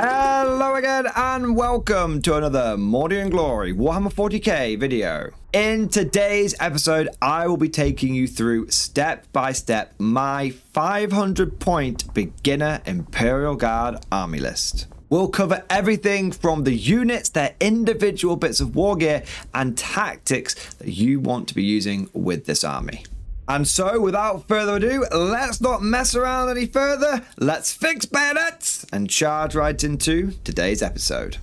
Hello again and welcome to another Mordy and Glory Warhammer 40k video. In today's episode, I will be taking you through step by step my 500 point beginner Imperial Guard army list. We'll cover everything from the units, their individual bits of war gear and tactics that you want to be using with this army. And so, without further ado, let's not mess around any further. Let's fix bayonets and charge right into today's episode.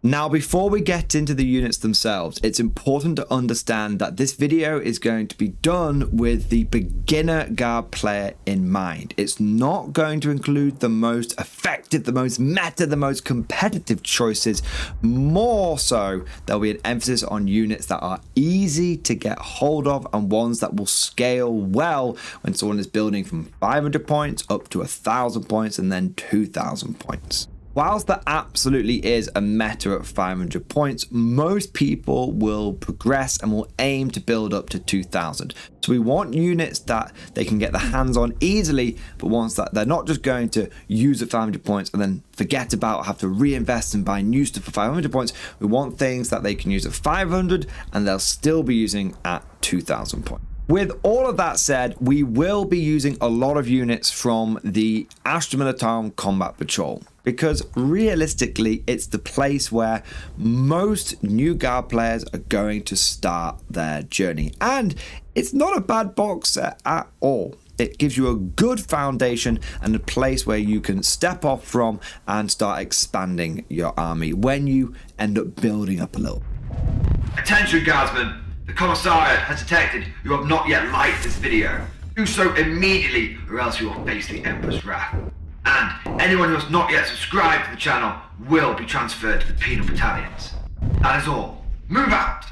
Now, before we get into the units themselves, it's important to understand that this video is going to be done with the beginner guard player in mind. It's not going to include the most effective, the most meta, the most competitive choices. More so, there'll be an emphasis on units that are easy to get hold of and ones that will scale well when someone is building from 500 points up to 1,000 points and then 2,000 points. Whilst there absolutely is a meta at 500 points, most people will progress and will aim to build up to 2,000. So we want units that they can get their hands on easily, but ones that they're not just going to use at 500 points and then forget about, have to reinvest and buy new stuff for 500 points. We want things that they can use at 500 and they'll still be using at 2,000 points. With all of that said, we will be using a lot of units from the Astra Militarum Combat Patrol, because realistically, it's the place where most new guard players are going to start their journey. And it's not a bad box set at all. It gives you a good foundation and a place where you can step off from and start expanding your army when you end up building up a little. Attention, guardsmen! The Commissariat has detected you have not yet liked this video. Do so immediately or else you will face the Emperor's wrath. And anyone who has not yet subscribed to the channel will be transferred to the penal battalions. That is all. Move out!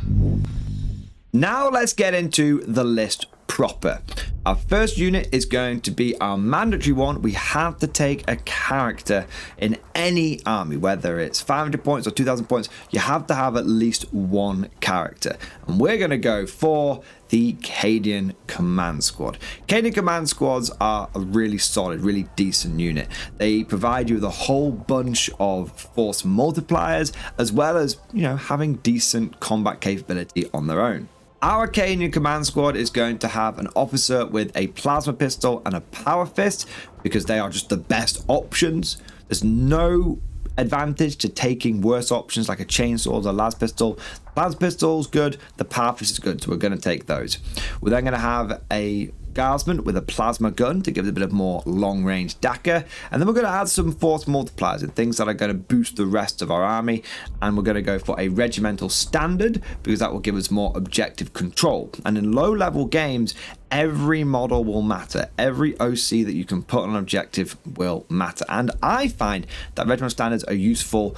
Now let's get into the list proper. Our first unit is going to be our mandatory one. We have to take a character in any army, whether it's 500 points or 2,000 points. You have to have at least one character. And we're going to go for the Cadian Command Squad. Cadian Command Squads are a really solid, really decent unit. They provide you with a whole bunch of force multipliers, as well as, having decent combat capability on their own. Our Cadian Command Squad is going to have an officer with a plasma pistol and a power fist because they are just the best options. There's no advantage to taking worse options like a chainsaw or a las pistol. The plasma pistol is good, the power fist is good, so we're going to take those. We're then going to have a guardsman with a plasma gun to give it a bit of more long-range dagger, and then we're going to add some force multipliers and things that are going to boost the rest of our army, and we're going to go for a regimental standard because that will give us more objective control. And in low-level games, every model will matter. Every OC that you can put on an objective will matter, and I find that regimental standards are useful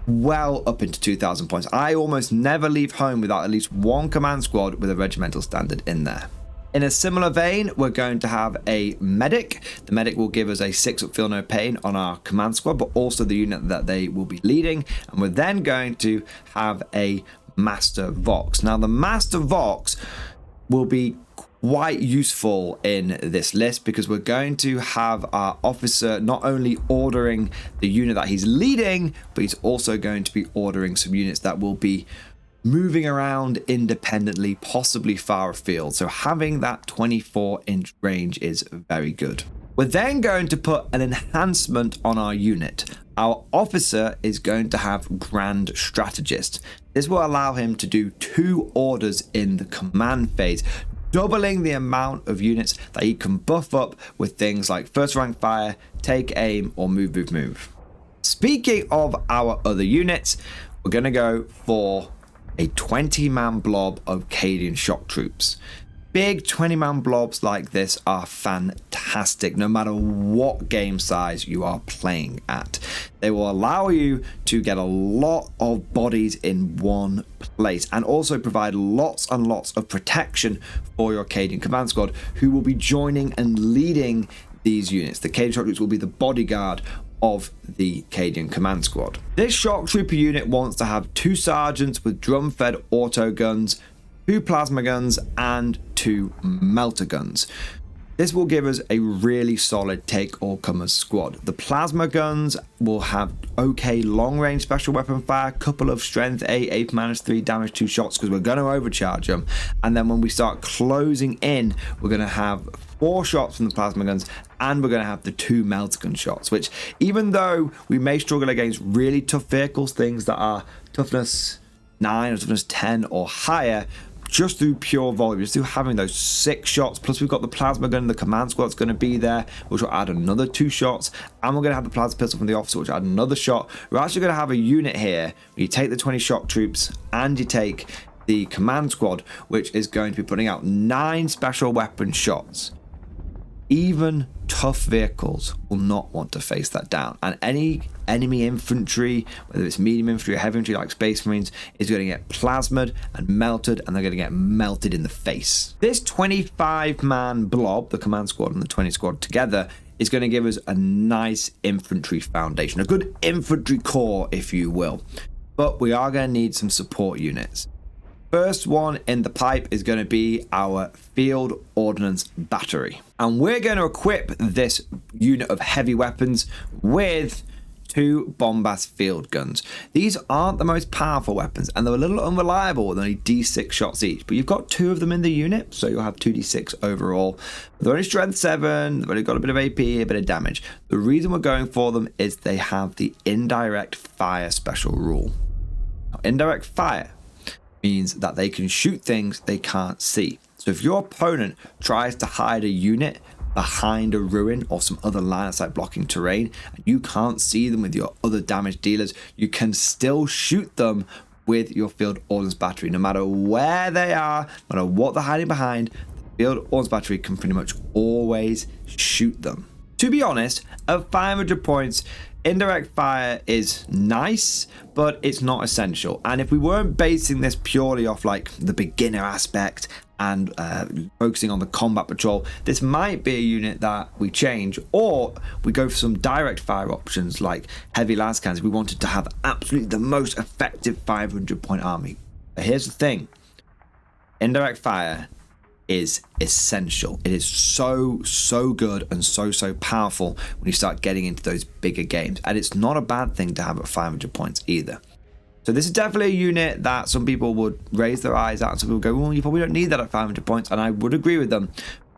well up into 2,000 points. I almost never leave home without at least one command squad with a regimental standard in there. In a similar vein, we're going to have a medic. The medic will give us a 6-up feel no pain on our command squad, but also the unit that they will be leading. And we're then going to have a Master Vox. Now, the Master Vox will be quite useful in this list because we're going to have our officer not only ordering the unit that he's leading, but he's also going to be ordering some units that will be moving around independently, possibly far afield. So having that 24-inch range is very good. We're then going to put an enhancement on our unit. Our officer is going to have Grand Strategist. This will allow him to do 2 orders in the command phase, doubling the amount of units that he can buff up with things like first rank fire, take aim, or move. Speaking of our other units, we're going to go for a 20-man blob of Cadian shock troops. Big 20-man blobs like this are fantastic no matter what game size you are playing at. They will allow you to get a lot of bodies in one place and also provide lots and lots of protection for your Cadian command squad, who will be joining and leading these units. The Cadian shock troops will be the bodyguard of the Cadian command squad. This shock trooper unit wants to have 2 sergeants with drum-fed auto guns, 2 plasma guns, and 2 melter guns. This will give us a really solid take-all-comers squad. The plasma guns will have okay long-range special weapon fire, couple of strength 8, -3 damage 2 shots because we're going to overcharge them. And then when we start closing in, we're going to have 4 shots from the plasma guns, and we're going to have the 2 melter gun shots, which even though we may struggle against really tough vehicles, things that are toughness 9 or toughness 10 or higher, just through pure volume, just through having those 6 shots, plus we've got the plasma gun, the command squad's going to be there, which will add another 2 shots, and we're going to have the plasma pistol from the officer, which will add another shot. We're actually going to have a unit here where you take the 20 shock troops and you take the command squad, which is going to be putting out 9 special weapon shots. Even tough vehicles will not want to face that down, and any enemy infantry, whether it's medium infantry or heavy infantry like Space Marines, is going to get plasmaed and melted, and they're going to get melted in the face. This 25-man blob, the command squad and the 20 squad together, is going to give us a nice infantry foundation, a good infantry core, if you will. But we are going to need some support units. First one in the pipe is going to be our Field Ordnance Battery. And we're going to equip this unit of heavy weapons with 2 Bombast field guns. These aren't the most powerful weapons, and they're a little unreliable with only D6 shots each. But you've got 2 of them in the unit, so you'll have 2d6 overall. They're only strength 7, they've only got a bit of AP, a bit of damage. The reason we're going for them is they have the indirect fire special rule. Now, indirect fire means that they can shoot things they can't see. So if your opponent tries to hide a unit behind a ruin or some other line of sight blocking terrain, and you can't see them with your other damage dealers, you can still shoot them with your Field Ordnance Battery. No matter where they are, no matter what they're hiding behind, the Field Ordnance Battery can pretty much always shoot them. To be honest, at 500 points, indirect fire is nice, but it's not essential. And if we weren't basing this purely off like the beginner aspect and focusing on the combat patrol, this might be a unit that we change, or we go for some direct fire options like heavy las cannons if we wanted to have absolutely the most effective 500 point army. But here's the thing, indirect fire is essential. It is so good and so powerful when you start getting into those bigger games, and it's not a bad thing to have at 500 points either. So this is definitely a unit that some people would raise their eyes at, and some people go, well, you probably don't need that at 500 points, and I would agree with them,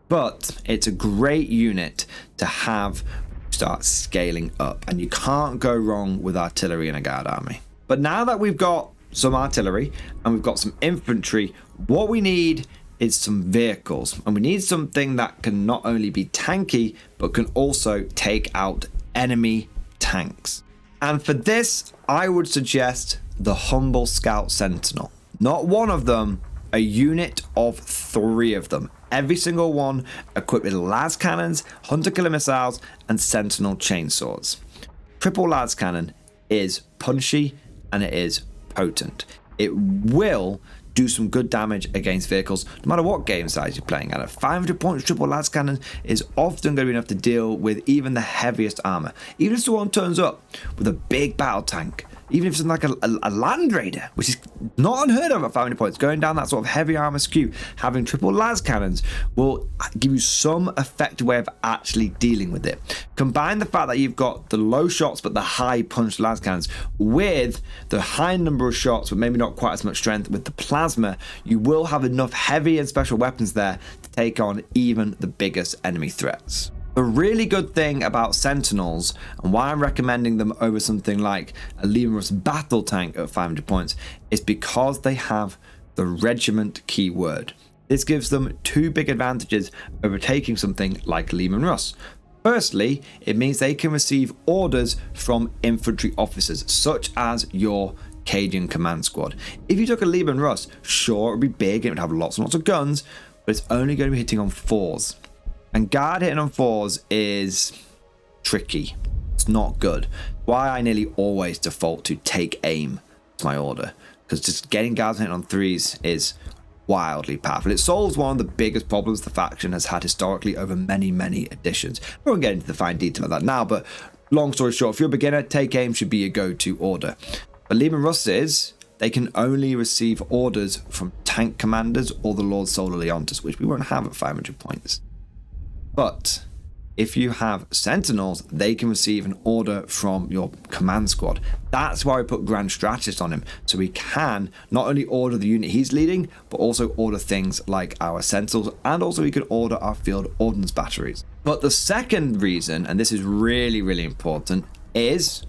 but it's a great unit to have start scaling up, and you can't go wrong with artillery in a guard army. But now that we've got some artillery and we've got some infantry, what we need is some vehicles, and we need something that can not only be tanky but can also take out enemy tanks. And for this, I would suggest the Humble Scout Sentinel. Not one of them, a unit of 3 of them. Every single one equipped with las cannons, hunter killer missiles, and sentinel chainswords. Triple las cannon is punchy and it is potent. It will do some good damage against vehicles no matter what game size you're playing at. 500 points triple las cannon is often going to be enough to deal with even the heaviest armor. Even if someone turns up with a big battle tank, even if it's like a Land Raider, which is not unheard of at 500 points, going down that sort of heavy armor skew, having triple las cannons will give you some effective way of actually dealing with it. Combine the fact that you've got the low shots but the high punch las cannons with the high number of shots but maybe not quite as much strength with the plasma, you will have enough heavy and special weapons there to take on even the biggest enemy threats. The really good thing about Sentinels, and why I'm recommending them over something like a Lemus battle tank at 500 points, is because they have the regiment keyword. This gives them 2 big advantages over taking something like Lehman Russ. Firstly, it means they can receive orders from infantry officers, such as your Cajun command squad. If you took a Lehman Russ, sure, it would be big and it would have lots and lots of guns, but it's only going to be hitting on 4s. And guard hitting on 4s is tricky. It's not good. Why I nearly always default to take aim as my order, because just getting guards hitting on 3s is wildly powerful. It solves one of the biggest problems the faction has had historically over many editions. We won't get into the fine detail of that now, but long story short, if you're a beginner, take aim should be your go-to order. But Lehman Russes, they can only receive orders from tank commanders or the Lord Solar Leontus, which we won't have at 500 points. But if you have Sentinels, they can receive an order from your command squad. That's why we put Grand Strategist on him, so he can not only order the unit he's leading, but also order things like our Sentinels, and also he can order our field ordnance batteries. But the second reason, and this is really, really important, is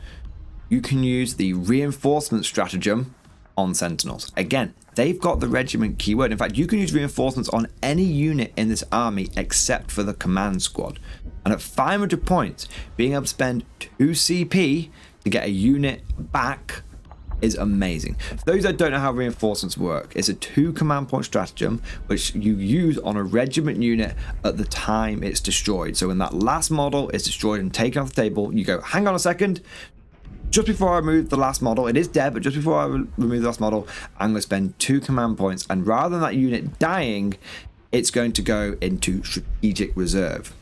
you can use the reinforcement stratagem on Sentinels. Again, they've got the regiment keyword. In fact, you can use reinforcements on any unit in this army except for the command squad. And at 500 points, being able to spend 2 CP to get a unit back is amazing. For those that don't know how reinforcements work, it's a 2 command point stratagem which you use on a regiment unit at the time it's destroyed. So when that last model is destroyed and taken off the table, you go, hang on a second, just before I remove the last model, it is dead, but just before I remove the last model, I'm going to spend 2 command points, and rather than that unit dying, it's going to go into strategic reserve.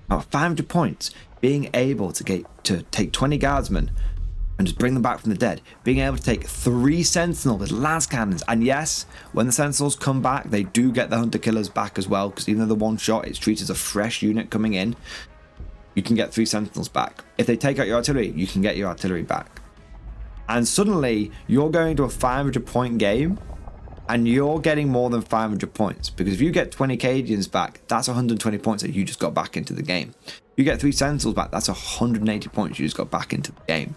Now, 500 points, being able to take 20 guardsmen and just bring them back from the dead, being able to take 3 sentinels with las cannons, and yes, when the sentinels come back, they do get the hunter killers back as well, because even though the one shot, it's treated as a fresh unit coming in, you can get 3 sentinels back. If they take out your artillery, you can get your artillery back. And suddenly, you're going to a 500 point game, and you're getting more than 500 points, because if you get 20 Cadians back, that's 120 points that you just got back into the game. If you get 3 Sentinels back, that's 180 points you just got back into the game.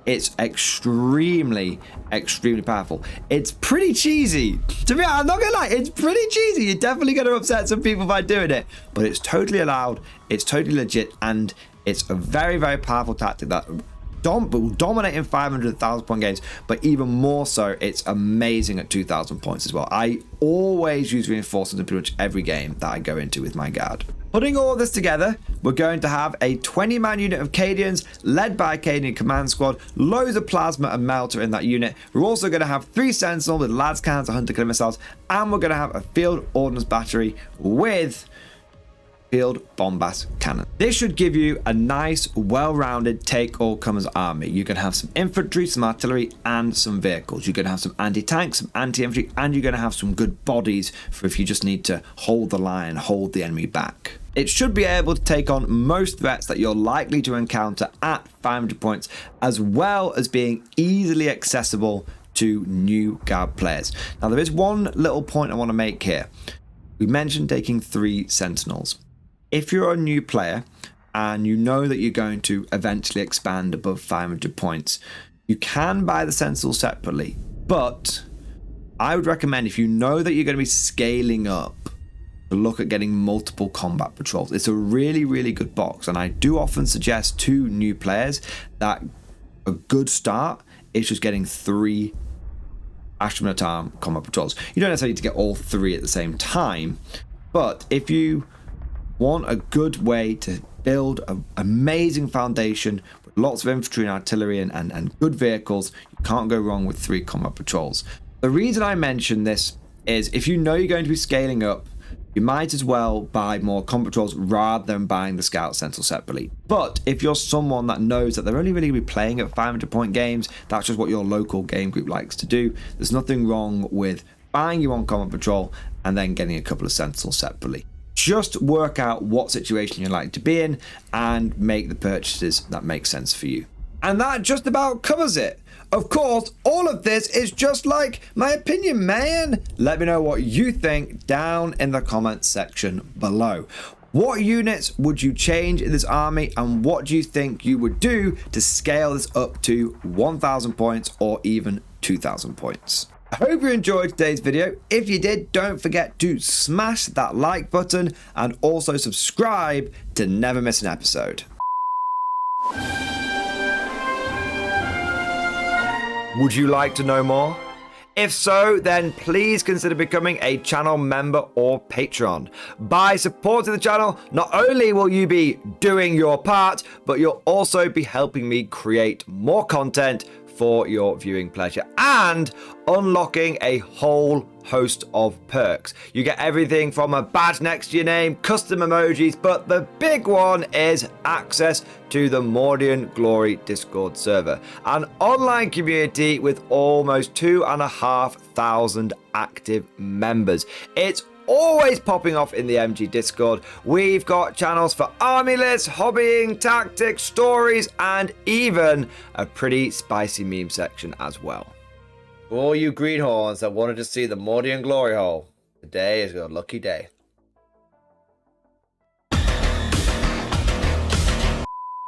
It's extremely, extremely powerful. It's pretty cheesy. To be honest, I'm not gonna lie, it's pretty cheesy. You're definitely gonna upset some people by doing it, but it's totally allowed, it's totally legit, and it's a very, very powerful tactic that will dominate in 500,000 point games, but even more so, it's amazing at 2,000 points as well. I always use reinforcements in pretty much every game that I go into with my guard. Putting all this together, we're going to have a 20-man unit of Cadians led by a Cadian command squad, loads of plasma and melter in that unit. We're also going to have 3 sentinels with las cannons and hunter killer missiles, and we're going to have a field ordnance battery with field bombast cannon. This should give you a nice, well-rounded take-all-comers army. You're going to have some infantry, some artillery, and some vehicles. You're going to have some anti-tanks, some anti-infantry, and you're going to have some good bodies for if you just need to hold the line, hold the enemy back. It should be able to take on most threats that you're likely to encounter at 500 points, as well as being easily accessible to new guard players. Now, there is one little point I want to make here. We mentioned taking 3 sentinels. If you're a new player and you know that you're going to eventually expand above 500 points, you can buy the sentinels separately, but I would recommend, if you know that you're going to be scaling up, to look at getting multiple combat patrols. It's a really, really good box, and I do often suggest to new players that a good start is just getting 3 Astra Militarum combat patrols. You don't necessarily need to get all 3 at the same time, but if you want a good way to build an amazing foundation with lots of infantry and artillery and good vehicles, you can't go wrong with 3 combat patrols. The reason I mention this is if you know you're going to be scaling up, you might as well buy more combat patrols rather than buying the scout sentinel separately. But if you're someone that knows that they're only really going to be playing at 500 point games, that's just what your local game group likes to do, there's nothing wrong with buying your 1 combat patrol and then getting a couple of sentinels separately. Just work out what situation you'd like to be in and make the purchases that make sense for you. And that just about covers it. Of course, all of this is just like my opinion, man. Let me know what you think down in the comments section below. What units would you change in this army, and what do you think you would do to scale this up to 1,000 points or even 2,000 points? I hope you enjoyed today's video. If you did, don't forget to smash that like button and also subscribe to never miss an episode. Would you like to know more? If so, then please consider becoming a channel member or patron. By supporting the channel, not only will you be doing your part, but you'll also be helping me create more content for your viewing pleasure and unlocking a whole host of perks. You get everything from a badge next to your name, custom emojis, but the big one is access to the Mordian Glory Discord server, an online community with almost 2,500 active members. It's always popping off in the MG Discord. We've got channels for army lists, hobbying, tactics, stories, and even a pretty spicy meme section as well. For all you greenhorns that wanted to see the Mordian glory hole, today is your lucky day.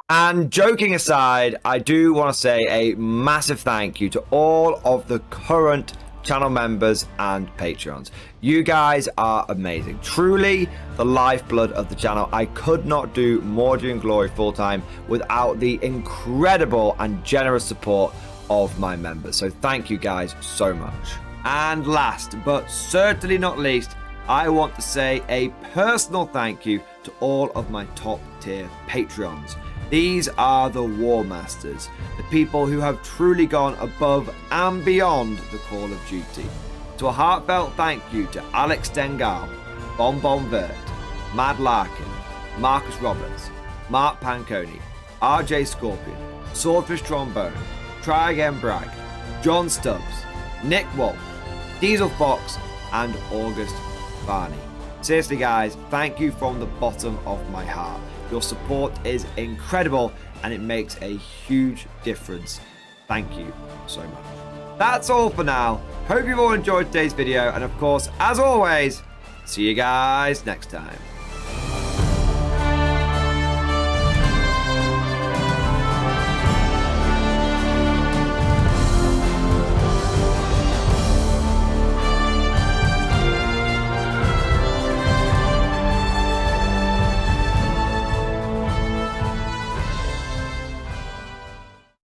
And joking aside, I do want to say a massive thank you to all of the current channel members and Patreons. You guys are amazing. Truly the lifeblood of the channel. I could not do Mordian Glory full-time without the incredible and generous support of my members. So thank you guys so much. And last but certainly not least, I want to say a personal thank you to all of my top tier Patreons. These are the War Masters, the people who have truly gone above and beyond the call of duty. So a heartfelt thank you to Alex Dengal, Bon Vert, Mad Larkin, Marcus Roberts, Mark Panconi, RJ Scorpion, Swordfish Trombone, Try Again Bragg, John Stubbs, Nick Walsh, Diesel Fox, and August Barney. Seriously guys, thank you from the bottom of my heart. Your support is incredible and it makes a huge difference. Thank you so much. That's all for now. Hope you've all enjoyed today's video, and of course, as always, see you guys next time.